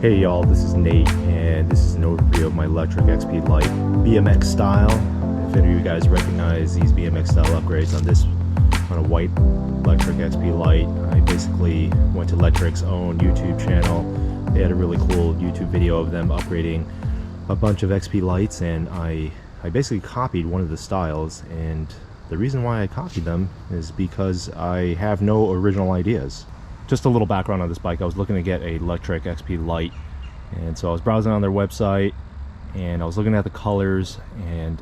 Hey y'all, this is Nate, and this is an overview of my Lectric XP Lite BMX style. If any of you guys recognize these BMX style upgrades on a white Lectric XP Lite, I basically went to Lectric's own YouTube channel. They had a really cool YouTube video of them upgrading a bunch of XP Lites, and I basically copied one of the styles. And the reason why I copied them is because I have no original ideas. Just a little background on this bike. I was looking to get a Lectric XP Lite, and so I was browsing on their website and I was looking at the colors, and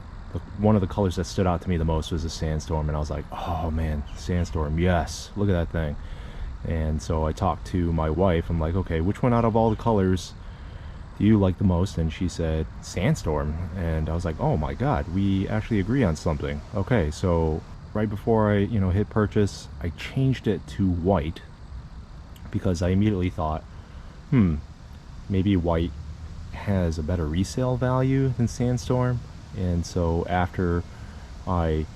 one of the colors that stood out to me the most was the Sandstorm, and I was like, oh man, Sandstorm, yes, look at that thing. And so I talked to my wife. I'm like, okay, which one out of all the colors do you like the most? And she said Sandstorm, and I was like, oh my god, we actually agree on something. Okay, so right before I hit purchase, I changed it to white because I immediately thought, maybe white has a better resale value than Sandstorm. And so after I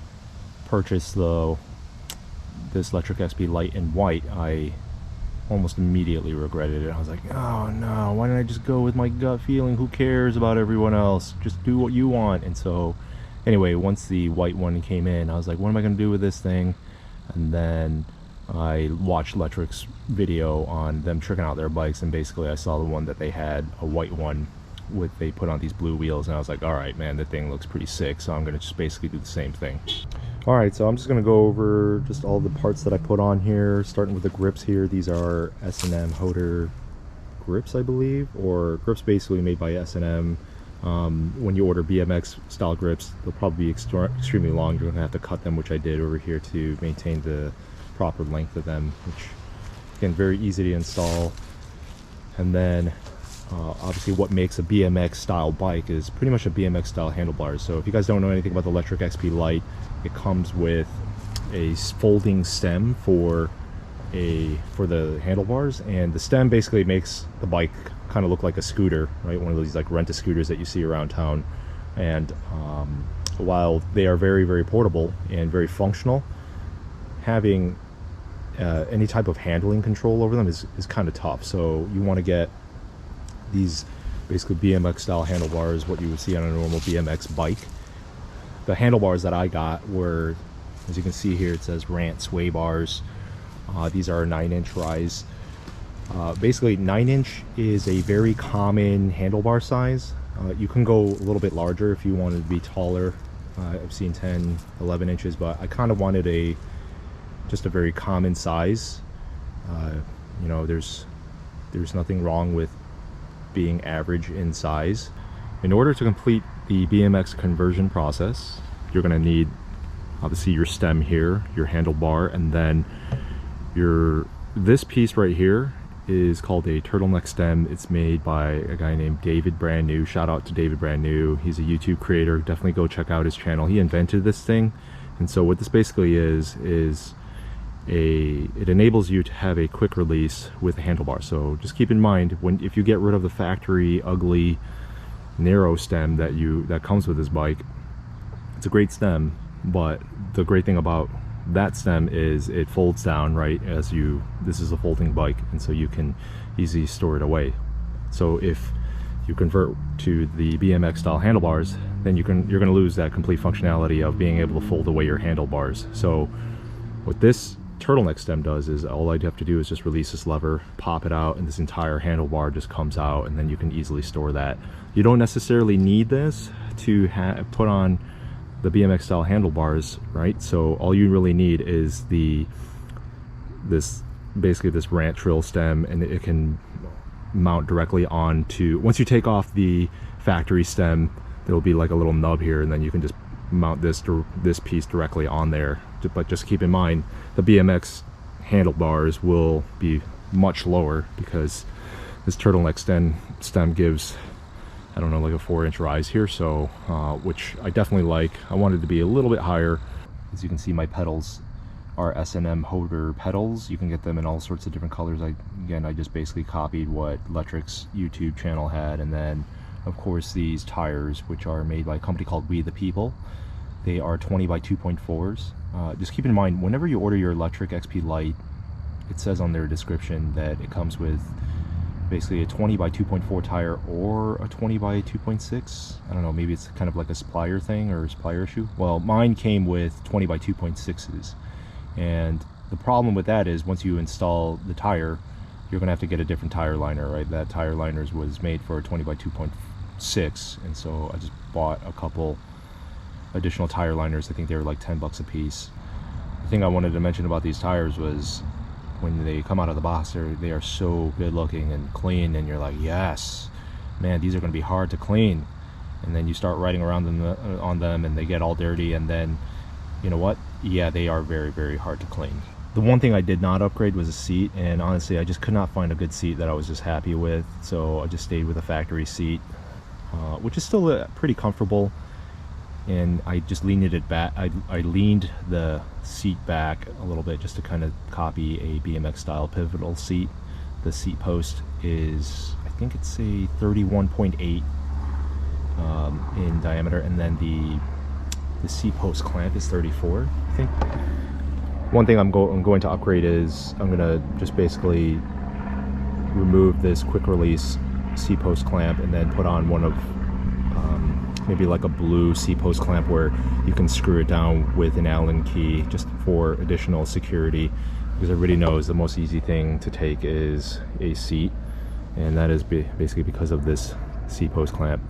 purchased this Lectric XP Lite in white, I almost immediately regretted it. I was like, oh no, why didn't I just go with my gut feeling? Who cares about everyone else? Just do what you want. And so anyway, once the white one came in, I was like, what am I going to do with this thing? And then I watched Lectric's video on them tricking out their bikes, and basically I saw the one that they had, a white one they put on these blue wheels, and I was like, all right man, that thing looks pretty sick, so I'm gonna just basically do the same thing. All right, so I'm just gonna go over just all the parts that I put on here, starting with the grips here. These are S&M Hoder grips, I believe, or grips basically made by S&M. When you order BMX style grips, they'll probably be extremely long. You're gonna have to cut them, which I did over here to maintain the proper length of them, which again, very easy to install. And then obviously what makes a BMX style bike is pretty much a BMX style handlebars. So if you guys don't know anything about the Lectric XP Lite, it comes with a folding stem for the handlebars, and the stem basically makes the bike kind of look like a scooter, right? One of these like rent-a-scooters that you see around town. And while they are very, very portable and very functional, having any type of handling control over them is kind of tough. So you want to get these basically BMX style handlebars, what you would see on a normal BMX bike. The handlebars that I got were, as you can see here, it says Rant sway bars. These are a 9-inch rise. Basically 9-inch is a very common handlebar size. You can go a little bit larger if you wanted to be taller. I've seen 10, 11 inches, but I kind of wanted just a very common size. There's nothing wrong with being average in size. In order to complete the BMX conversion process, you're going to need obviously your stem here, your handlebar, and then this piece right here is called a Turtleneck Stem. It's made by a guy named David Brand New. Shout out to David Brand New. He's a YouTube creator. Definitely go check out his channel. He invented this thing. And so what this basically is it enables you to have a quick release with a handlebar. So just keep in mind, if you get rid of the factory ugly narrow stem that comes with this bike, it's a great stem, but the great thing about that stem is it folds down, right? This is a folding bike, and so you can easily store it away. So if you convert to the BMX style handlebars, then you're going to lose that complete functionality of being able to fold away your handlebars. So what this Turtleneck Stem does is all I'd have to do is just release this lever, pop it out, and this entire handlebar just comes out, and then you can easily store that. You don't necessarily need this to put on the BMX style handlebars, right? So all you really need is basically this Rant Trill stem, and it can mount directly onto, once you take off the factory stem, there'll be like a little nub here, and then you can just mount this piece directly on there. But just keep in mind, the BMX handlebars will be much lower because this Turtleneck stem gives, I don't know, like a 4-inch rise here. So which I definitely like. I wanted to be a little bit higher. As you can see, my pedals are S&M Hoder pedals. You can get them in all sorts of different colors. I just basically copied what Lectric's YouTube channel had. And then of course these tires, which are made by a company called We the People. They are 20 by 2.4s. Just keep in mind, whenever you order your Lectric XP Lite, it says on their description that it comes with basically a 20 by 2.4 tire or a 20 by 2.6. I don't know, maybe it's kind of like a supplier thing or a supplier issue. Well, mine came with 20 by 2.6s, and the problem with that is once you install the tire, you're gonna have to get a different tire liner, right? That tire liner was made for a 20 by 2.6, and so I just bought a couple additional tire liners. I think they were like 10 bucks a piece. The thing I wanted to mention about these tires was when they come out of the box, they are so good looking and clean, and you're like, yes, man, these are going to be hard to clean. And then you start riding around on them and they get all dirty, and then you know what, yeah, they are very, very hard to clean. The one thing I did not upgrade was a seat, and honestly I just could not find a good seat that I was just happy with, so I just stayed with a factory seat, which is still pretty comfortable. And I just leaned it back. I leaned the seat back a little bit just to kind of copy a BMX style pivotal seat. The seat post is, I think it's a 31.8 in diameter, and then the seat post clamp is 34, I think. One thing I'm going to upgrade is I'm gonna just basically remove this quick release seat post clamp and then put on one of maybe like a blue seat post clamp where you can screw it down with an Allen key just for additional security, because everybody knows the most easy thing to take is a seat, and that is basically because of this seat post clamp.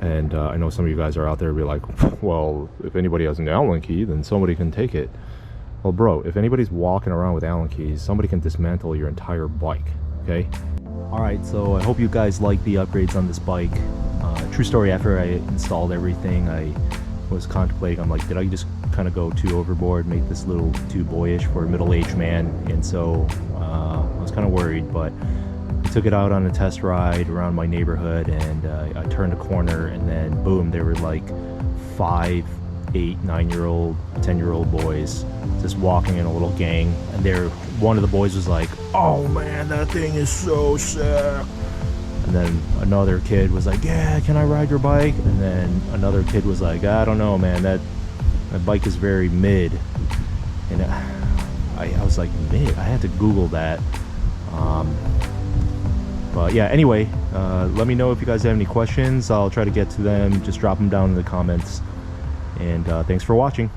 And I know some of you guys are out there be like, well, if anybody has an Allen key, then somebody can take it. Well, bro, if anybody's walking around with Allen keys, somebody can dismantle your entire bike, okay? All right, so I hope you guys like the upgrades on this bike. True story, after I installed everything, I was contemplating, I'm like, did I just kind of go too overboard, make this a little too boyish for a middle-aged man? And so I was kind of worried, but I took it out on a test ride around my neighborhood, and I turned a corner, and then boom, there were like 5, 8, 9-year-old, 10-year-old boys just walking in a little gang, and one of the boys was like, oh man, that thing is so sick. And then another kid was like, yeah, can I ride your bike? And then another kid was like, I don't know, man, that bike is very mid. And I was like, mid? I had to Google that. But yeah, anyway, let me know if you guys have any questions. I'll try to get to them. Just drop them down in the comments. And thanks for watching.